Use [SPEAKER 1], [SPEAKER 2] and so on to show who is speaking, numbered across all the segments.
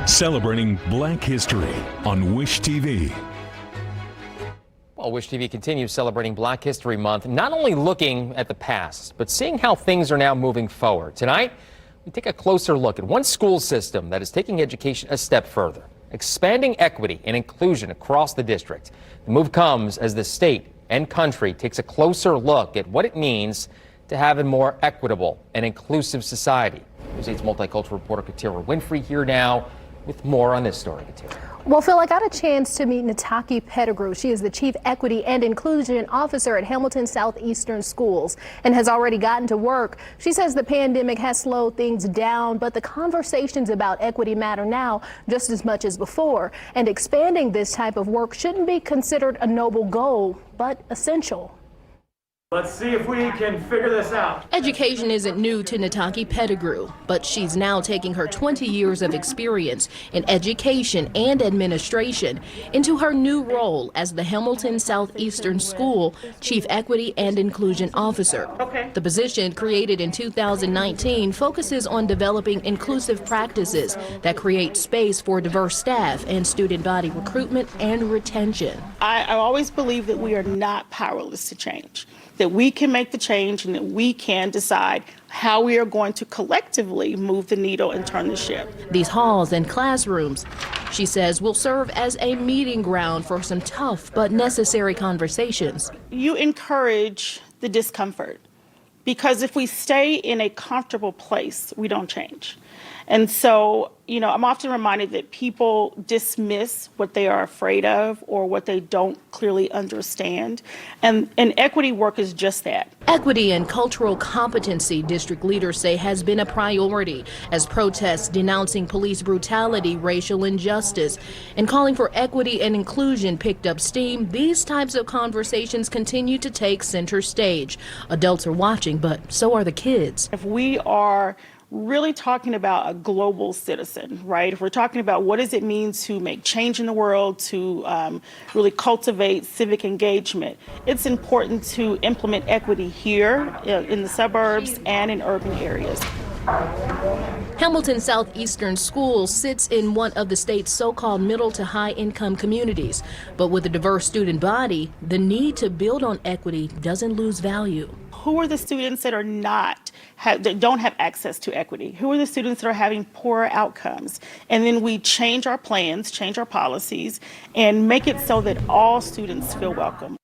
[SPEAKER 1] Celebrating Black History on Wish TV.
[SPEAKER 2] Well, Wish TV continues celebrating Black History Month, not only looking at the past, but seeing how things are now moving forward. Tonight, we take a closer look at one school system that is taking education a step further, expanding equity and inclusion across the district. The move comes as the state and country takes a closer look at what it means to have a more equitable and inclusive society. News 8's multicultural reporter Katira Winfrey here now with more on this story. Katira.
[SPEAKER 3] Well, Phil, I got a chance to meet Nataki Pettigrew. She is the Chief Equity and Inclusion Officer at Hamilton Southeastern Schools and has already gotten to work. She says the pandemic has slowed things down, but the conversations about equity matter now just as much as before. And expanding this type of work shouldn't be considered a noble goal, but essential.
[SPEAKER 4] Let's see if we can figure this out.
[SPEAKER 5] Education isn't new to Nataki Pettigrew, but she's now taking her 20 years of experience in education and administration into her new role as the Hamilton Southeastern School Chief Equity and Inclusion Officer. The position, created in 2019, focuses on developing inclusive practices that create space for diverse staff and student body recruitment and retention.
[SPEAKER 6] I always believe that we are not powerless to change, that we can make the change and that we can decide how we are going to collectively move the needle and turn the ship.
[SPEAKER 5] These halls and classrooms, she says, will serve as a meeting ground for some tough but necessary conversations.
[SPEAKER 6] You encourage the discomfort, because if we stay in a comfortable place, we don't change. And so, I'm often reminded that people dismiss what they are afraid of or what they don't clearly understand. And equity work is just that.
[SPEAKER 5] Equity and cultural competency, district leaders say, has been a priority as protests denouncing police brutality, racial injustice, and calling for equity and inclusion picked up steam. These types of conversations continue to take center stage. Adults are watching, but so are the kids.
[SPEAKER 6] If we are really talking about a global citizen, right? If we're talking about what does it mean to make change in the world, to really cultivate civic engagement, it's important to implement equity here in the suburbs and in urban areas.
[SPEAKER 5] Hamilton Southeastern School sits in one of the state's so-called middle to high income communities. But with a diverse student body, the need to build on equity doesn't lose value.
[SPEAKER 6] Who are the students that that don't have access to equity? Who are the students that are having poorer outcomes? And then we change our plans, change our policies, and make it so that all students feel welcome.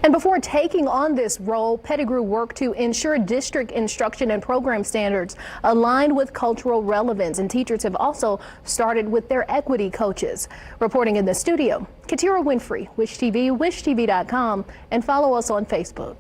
[SPEAKER 3] And before taking on this role, Pettigrew worked to ensure district instruction and program standards aligned with cultural relevance, and teachers have also started with their equity coaches. Reporting in the studio, Katira Winfrey, Wish TV, wishtv.com, and follow us on Facebook.